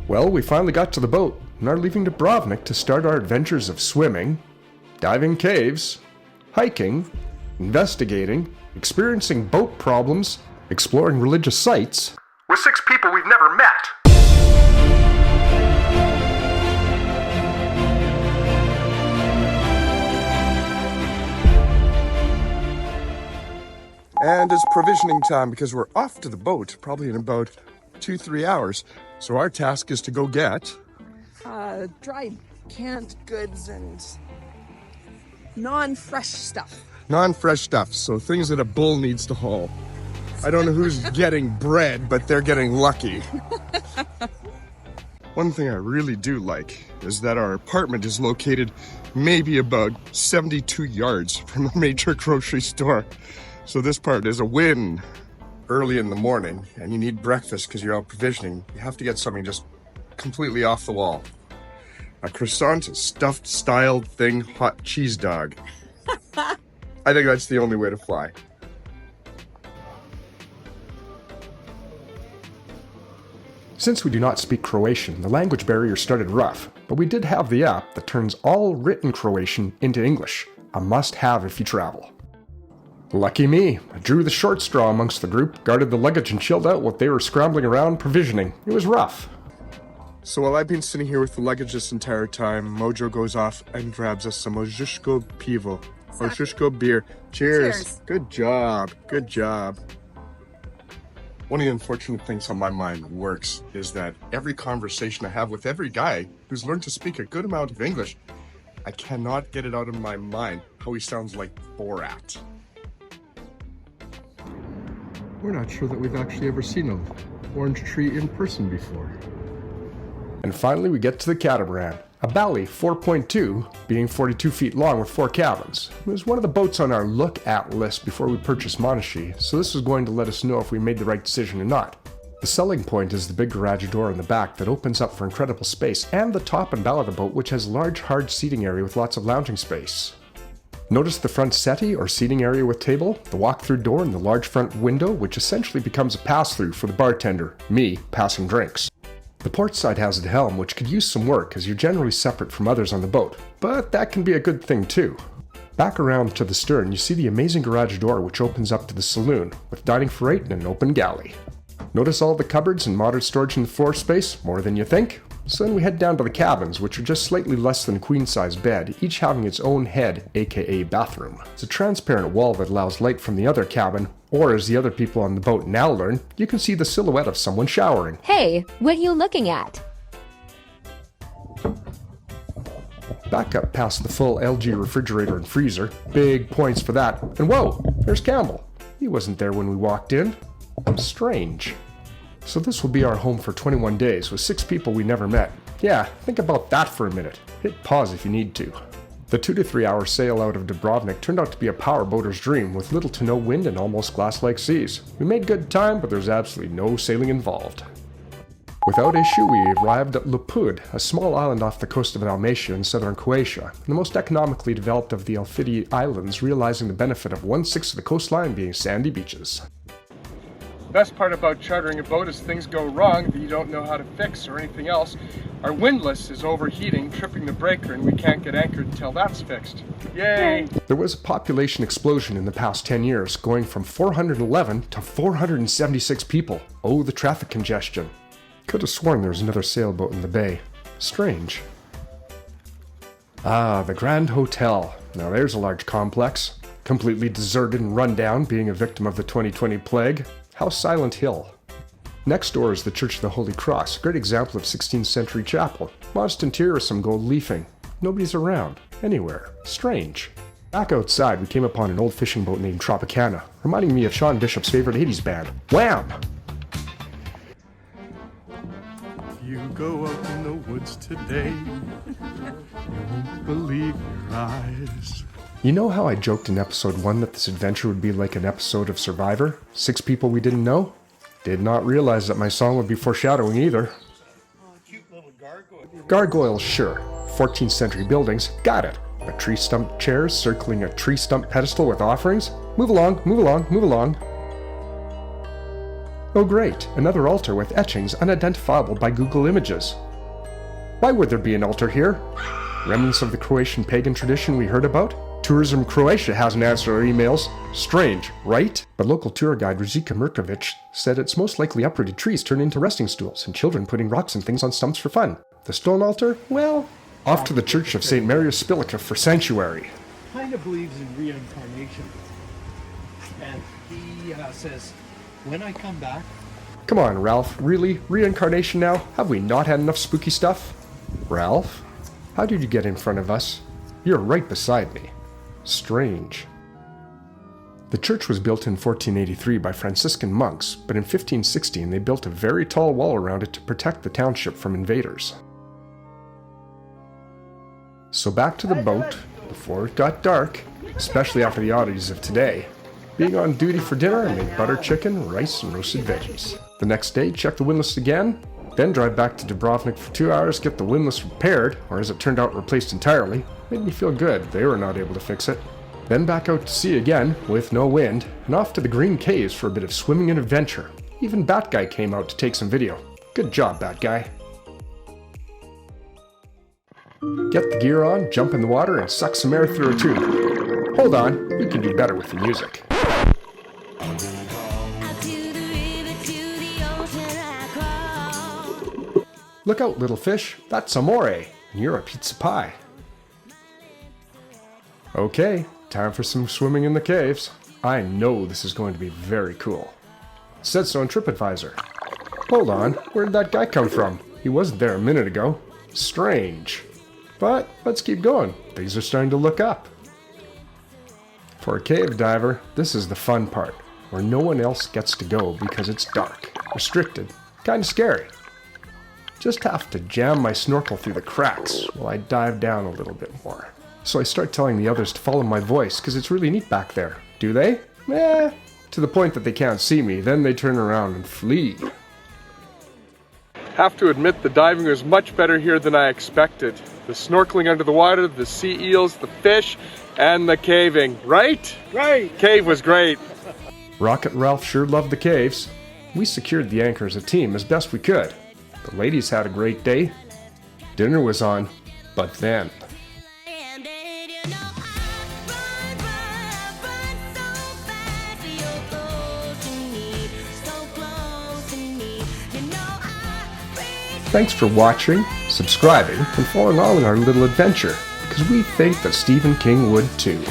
Well, we finally got to the boat and are leaving Dubrovnik to start our adventures of swimming, diving caves, hiking, investigating, experiencing boat problems, exploring religious sites, with 6 people we've never met. And it's provisioning time because we're off to the boat, probably in about 2-3 hours. So our task is to go get dried canned goods and non-fresh stuff. Non-fresh stuff, so things that a bull needs to haul. I don't know who's getting bread, but they're getting lucky. One thing I really do like is that our apartment is located maybe about 72 yards from a major grocery store. So this part is a win. Early in the morning, and you need breakfast because you're out provisioning, you have to get something just completely off the wall. A croissant, a stuffed styled thing, hot cheese dog. I think that's the only way to fly. Since we do not speak Croatian, the language barrier started rough, but we did have the app that turns all written Croatian into English, a must-have if you travel. Lucky me, I drew the short straw amongst the group, guarded the luggage and chilled out while they were scrambling around provisioning. It was rough. So while I've been sitting here with the luggage this entire time, Mojo goes off and grabs us some Ožujsko pivo, Ožujsko beer. Cheers. Good job. Good job. One of the unfortunate things on my mind works is that every conversation I have with every guy who's learned to speak a good amount of English, I cannot get it out of my mind how he sounds like Borat. We're not sure that we've actually ever seen an orange tree in person before. And finally we get to the Catamaran, a Bally 4.2 being 42 feet long with 4 cabins. It was one of the boats on our look at list before we purchased Monashi, so this is going to let us know if we made the right decision or not. The selling point is the big garage door in the back that opens up for incredible space, and the top and bow of the boat, which has large hard seating area with lots of lounging space. Notice the front settee or seating area with table, the walk-through door, and the large front window, which essentially becomes a pass-through for the bartender, me, passing drinks. The port side has the helm, which could use some work as you're generally separate from others on the boat, but that can be a good thing too. Back around to the stern, you see the amazing garage door which opens up to the saloon, with dining for 8 and an open galley. Notice all the cupboards and modern storage in the floor space? More than you think? So then we head down to the cabins, which are just slightly less than a queen-size bed, each having its own head, aka bathroom. It's a transparent wall that allows light from the other cabin, or as the other people on the boat now learn, you can see the silhouette of someone showering. Hey, what are you looking at? Back up past the full LG refrigerator and freezer. Big points for that. And whoa, there's Campbell. He wasn't there when we walked in. Strange. So this will be our home for 21 days with 6 people we never met. Yeah, think about that for a minute. Hit pause if you need to. The 2 to 3 hour sail out of Dubrovnik turned out to be a power boater's dream with little to no wind and almost glass-like seas. We made good time, but there's absolutely no sailing involved. Without issue, we arrived at Lopud, a small island off the coast of Dalmatia in southern Croatia, the most economically developed of the Ljud Islands, realizing the benefit of 1/6 of the coastline being sandy beaches. Best part about chartering a boat is things go wrong that you don't know how to fix or anything else. Our windlass is overheating, tripping the breaker, and we can't get anchored until that's fixed. Yay! There was a population explosion in the past 10 years, going from 411 to 476 people. Oh, the traffic congestion. Could have sworn there was another sailboat in the bay. Strange. Ah, the Grand Hotel. Now there's a large complex. Completely deserted and run down, being a victim of the 2020 plague. How Silent Hill. Next door is the Church of the Holy Cross, a great example of 16th century chapel. Modest interior with some gold leafing. Nobody's around. Anywhere. Strange. Back outside, we came upon an old fishing boat named Tropicana, reminding me of Sean Bishop's favorite 80s band, Wham! You go out in the woods today, you won't believe your eyes. You know how I joked in episode 1 that this adventure would be like an episode of Survivor? 6 people we didn't know? Did not realize that my song would be foreshadowing either. Cute little gargoyle. Gargoyles, sure. 14th century buildings, got it. But tree stump chairs circling a tree stump pedestal with offerings? Move along, move along, move along. Oh great, another altar with etchings unidentifiable by Google Images. Why would there be an altar here? Remnants of the Croatian pagan tradition we heard about? Tourism Croatia hasn't answered our emails. Strange, right? But local tour guide Ružica Mirković said it's most likely uprooted trees turned into resting stools and children putting rocks and things on stumps for fun. The stone altar? Well, off to the Church of St. Marius Spilica for sanctuary. Kind of believes in reincarnation. And he says, when I come back... Come on, Ralph. Really? Reincarnation now? Have we not had enough spooky stuff? Ralph? How did you get in front of us? You're right beside me. Strange. The church was built in 1483 by Franciscan monks, but in 1516 they built a very tall wall around it to protect the township from invaders. So back to the boat, before it got dark, especially after the oddities of today. Being on duty for dinner, I made butter chicken, rice, and roasted veggies. The next day, check the windlass again, then drive back to Dubrovnik for 2 hours, get the windlass repaired, or as it turned out, replaced entirely. Made me feel good, they were not able to fix it. Then back out to sea again, with no wind, and off to the Green Caves for a bit of swimming and adventure. Even Bat Guy came out to take some video. Good job, Bat Guy. Get the gear on, jump in the water, and suck some air through a tube. Hold on, we can do better with the music. Look out, little fish, that's amore, and you're a pizza pie. Okay, time for some swimming in the caves. I know this is going to be very cool. It said so on TripAdvisor. Hold on, where did that guy come from? He wasn't there a minute ago. Strange. But let's keep going. Things are starting to look up. For a cave diver, this is the fun part, where no one else gets to go because it's dark, restricted, kind of scary. Just have to jam my snorkel through the cracks while I dive down a little bit more. So I start telling the others to follow my voice because it's really neat back there. Do they? To the point that they can't see me, then they turn around and flee. Have to admit the diving was much better here than I expected. The snorkeling under the water, the sea eels, the fish, and the caving. Right? Right. Cave was great. Rocket Ralph sure loved the caves. We secured the anchor as a team as best we could. The ladies had a great day. Dinner was on, but then... Thanks for watching, subscribing, and following along in our little adventure, because we think that Stephen King would too.